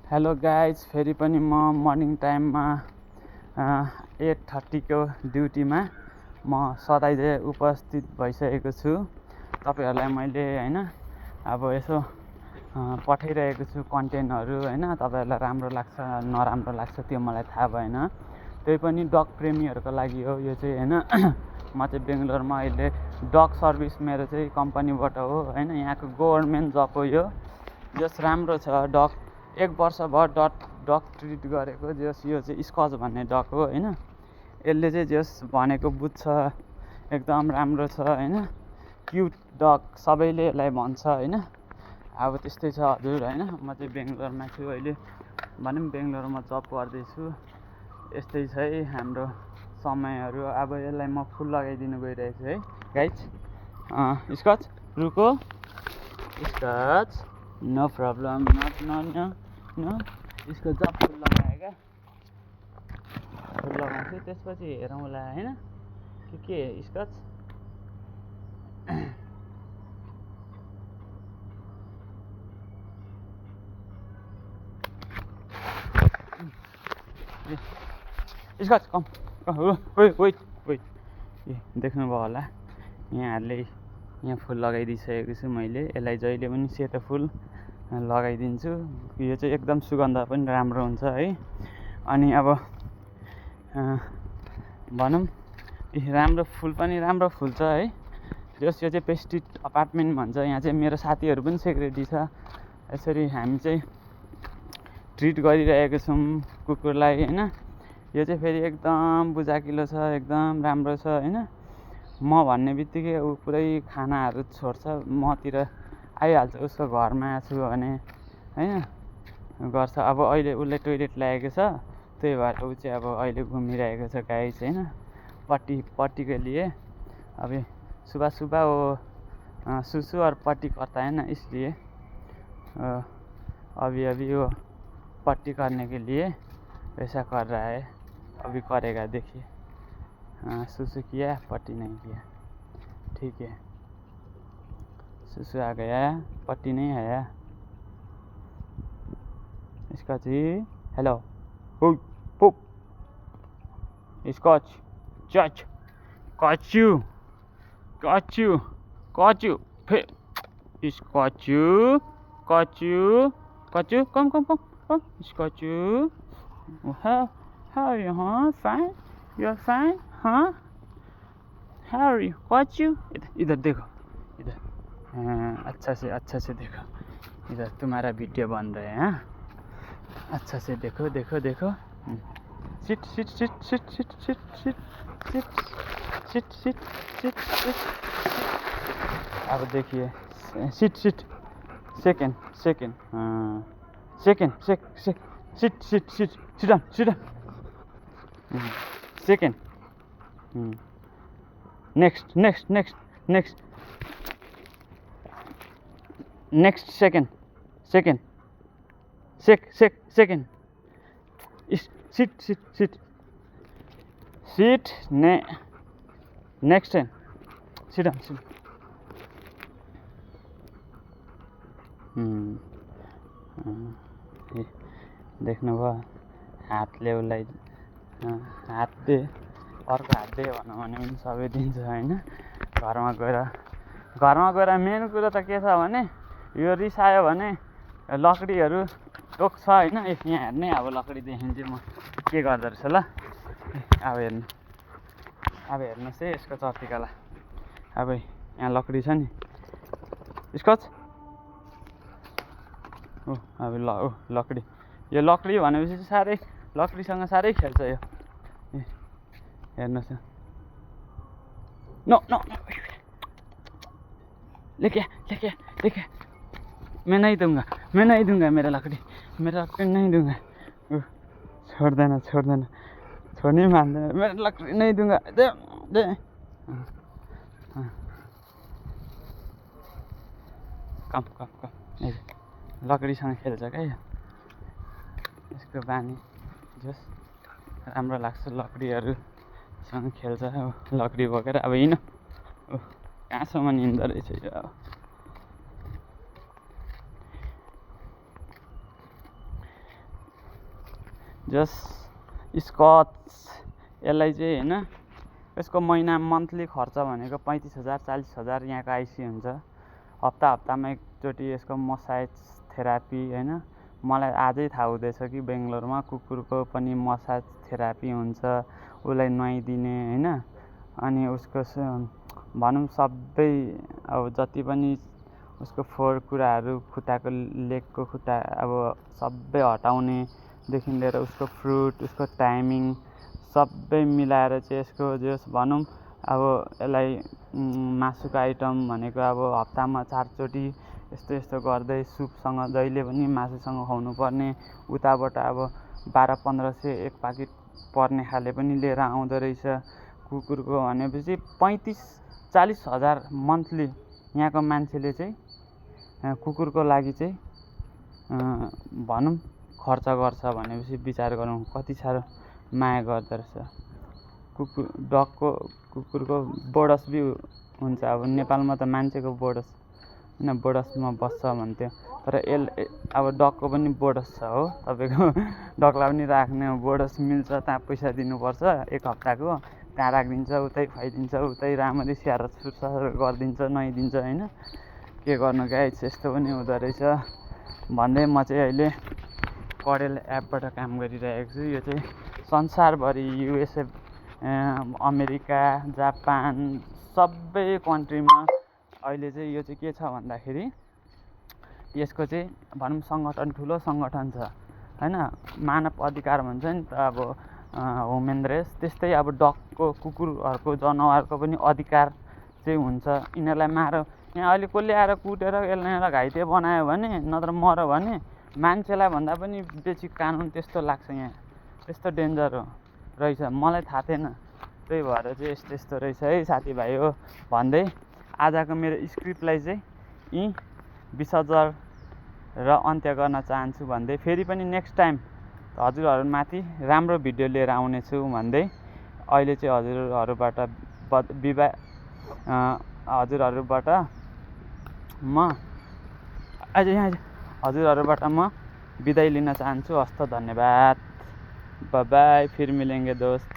Hello guys, फेरि पनि म मर्निङ टाइममा 8:30 को ड्युटीमा म सधैँ उपस्थित भइसकेको छु। तपाईँहरूलाई मैले अब यसो पठाइरहेको छु कन्टेन्टहरू तपाईँहरूलाई राम्रो लाग्छ नराम्रो लाग्छ त्यो मलाई थाहा भएन। त्यही पनि डग प्रेमीहरूको लागि हो यो चाहिँ म चाहिँ बेङ्गलोरमा अहिले डग सर्भिस मेरो चाहिँ कम्पनीबाट हो यहाँको गभर्मेन्ट जब हो यो राम्रो छ। डग 1 वर्ष भयो डग ट्रिट गरेको जस यो चाहिँ स्कच भन्ने डग हो यसले चाहिँ जस भनेको बुझ्छ, एकदम राम्रो छ क्युट डग सबैले यसलाई भन्छ अब त्यस्तै छ हजुर म चाहिँ बेङ्गलोरमा छु अहिले, भनौँ बेङ्गलोरमा जब गर्दैछु। यस्तै छ है हाम्रो समयहरू। अब यसलाई म फुल लगाइदिनु गइरहेको छु है गाइज। स्कच रुको, स्कच नो प्रब्लम, न यसको जब फुल लगाएँ क्या, फुल लगाउँछु त्यसपछि हेरौँला के स्कच स्कच कम वेट देख्नुभयो होला यहाँहरूले यहाँ फुल लगाइदिइसकेको छु मैले। यसलाई जहिले पनि सेतो फुल लगाइदिन्छु। यो चाहिँ एकदम सुगन्ध पनि राम्रो हुन्छ है। अनि अब भनौँ राम्रो फुल पनि राम्रो फुल्छ है। जस यो चाहिँ पेस्टिड अपार्टमेन्ट भन्छ, यहाँ चाहिँ मेरो साथीहरू पनि सेक्रेटरी छ। यसरी हामी चाहिँ ट्रिट गरिरहेको छौँ कुकुरलाई यो चाहिँ फेरि एकदम बुझाकिलो छ, एकदम राम्रो छ म भन्ने बित्तिकै ऊ पुरै खानाहरू छोड्छ, मतिर आइहाल्छ। उसको घरमा छु भने गर्छ। अब अहिले उसले टोइलेट ल्याएको छ, त्यही भएर ऊ चाहिँ अब अहिले घुमिरहेको छ गाइस पट्टीको लिए। अब सुबह सुबह वो सुसु और पट्टी करता है इसलिए अभी वो पट्टी करने के लिए ऐसा कर रहा है। अभी करेगा देखिए। सुसु किया, पट्टी नहीं किया, ठीक है। सुसु आ गया, पट्टी नहीं आया। इसका जी हेलो पुप स्कॉच चच काचू फिर काचू कम स्कॉचू how are you? Fine? You're fine? Huh? How are you? Got you? इधर देखो, इधर अच्छा से देखो, इधर तुम्हारा वीडियो बन रहे हैं। अच्छा से देखो। सिट। अब देखिए seat second sit down second next second second sit next time sit down देख्नुभयो हातले उसलाई हात दे अर्को हात दे भनौँ भने पनि सबै दिन्छ घरमा गएर मेन कुरो त के छ भने यो रिसायो भने लकडीहरू टोक्छ यहाँ हेर्ने। अब लकडी देखिन्छ म के गर्दो रहेछ ल। अब हेर्नुहोस् है यसको चर्तिकाला। अब यहाँ लकडी छ नि स्कच अब लकडी, यो लकडी भनेपछि साह्रै लकडीसँग साह्रै खेल्छ यो। हेर्नुहोस् नो लेके मैं नहीं दूंगा मेरा लकड़ी नहीं दूंगा। छोड्दैन छोड्नै मान्दैन, मेरा लकड़ी नहीं दूंगा दे कम लकडीसँग खेल्छ क्या यो। यसको बानी जस राम्रो लाग्छ लकडीहरूसँग खेल्छ। लकडी बोकेर अब हिँड कहाँसम्म हिँड्दो रहेछ यो। जस स्कच यसलाई चाहिँ होइन यसको महिना मन्थली खर्च भनेको 35,000 40,000 यहाँको आइसी हुन्छ। हप्तामा एकचोटि यसको मसाज थेरापी होइन। मलाई आजै थाहा हुँदैछ कि बेङ्गलोरमा कुकुरको पनि मसाज थेरापी हुन्छ, उसलाई नुहाइदिने होइन। अनि उसको भनौँ सबै अब जति पनि उसको फोहोर कुराहरू खुट्टाको लेगको खुट्टा अब सबै हटाउनेदेखि लिएर उसको फ्रुट उसको टाइमिङ सबै मिलाएर चाहिँ यसको जस भनौँ अब यसलाई मासुको आइटम भनेको अब हप्तामा 4 चोटि यस्तो गर्दै सुपसँग जहिले पनि मासुसँग खुवाउनु पर्ने। उताबाट अब 1200-1500 एक पाकेट पर्ने खाले पनि लिएर आउँदो रहेछ कुकुरको भनेपछि 35-40 हजार मन्थली यहाँको मान्छेले चाहिँ कुकुरको लागि चाहिँ भनौँ खर्च गर्छ भनेपछि विचार गरौँ कति साह्रो माया गर्दो रहेछ। कुकुरको बोडस भी हुन्छ। अब नेपालमा त मान्छेको बोडस होइन बोडसमा बस्छ भन्थ्यो, तर अब डगको पनि बोडस छ हो। तपाईँको डगलाई पनि राख्ने बोडस मिल्छ, त्यहाँ पैसा दिनुपर्छ 1 हप्ताको, त्यहाँ राखिदिन्छ, उतै खुवाइदिन्छ, उतै राम्ररी स्याहार सुसार गरिदिन्छ, नुहाइदिन्छ होइन। के गर्नु गाइस, यस्तो पनि हुँदो रहेछ भन्दै म चाहिँ अहिले कडेल एपबाट काम गरिरहेको छु। यो चाहिँ संसारभरि युएसए अमेरिका जापान सबै कन्ट्रीमा अहिले चाहिँ यो चाहिँ के छ भन्दाखेरि यसको चाहिँ भनौँ सङ्गठन ठुलो सङ्गठन छ होइन। मानव अधिकार भन्छ नि त अब ह्युमन रेस, त्यस्तै अब डगको कुकुरहरूको जनावरको पनि अधिकार चाहिँ हुन्छ। यिनीहरूलाई मार यहाँ अहिले कसले आएर कुटेर यसलाई घाइते बनायो भने नत्र मऱ्यो भने मान्छेलाई भन्दा पनि बेसी कानुन त्यस्तो लाग्छ यहाँ। त्यस्तो डेन्जर हो रहेछ, मलाई थाहा थिएन। त्यही भएर चाहिँ यस्तो रहेछ है साथीभाइ हो भन्दै आजको मेरो स्क्रिप्टलाई चाहिँ यहीँ विसर्जन र अन्त्य गर्न चाहन्छु भन्दै फेरि पनि नेक्स्ट टाइम हजुरहरूमाथि राम्रो भिडियो लिएर आउनेछु भन्दै अहिले चाहिँ हजुरहरूबाट म बिदाई लिन चाहन्छु। हस्त धन्यवाद, बाय बाय, फिर मिलेंगे दोस्त।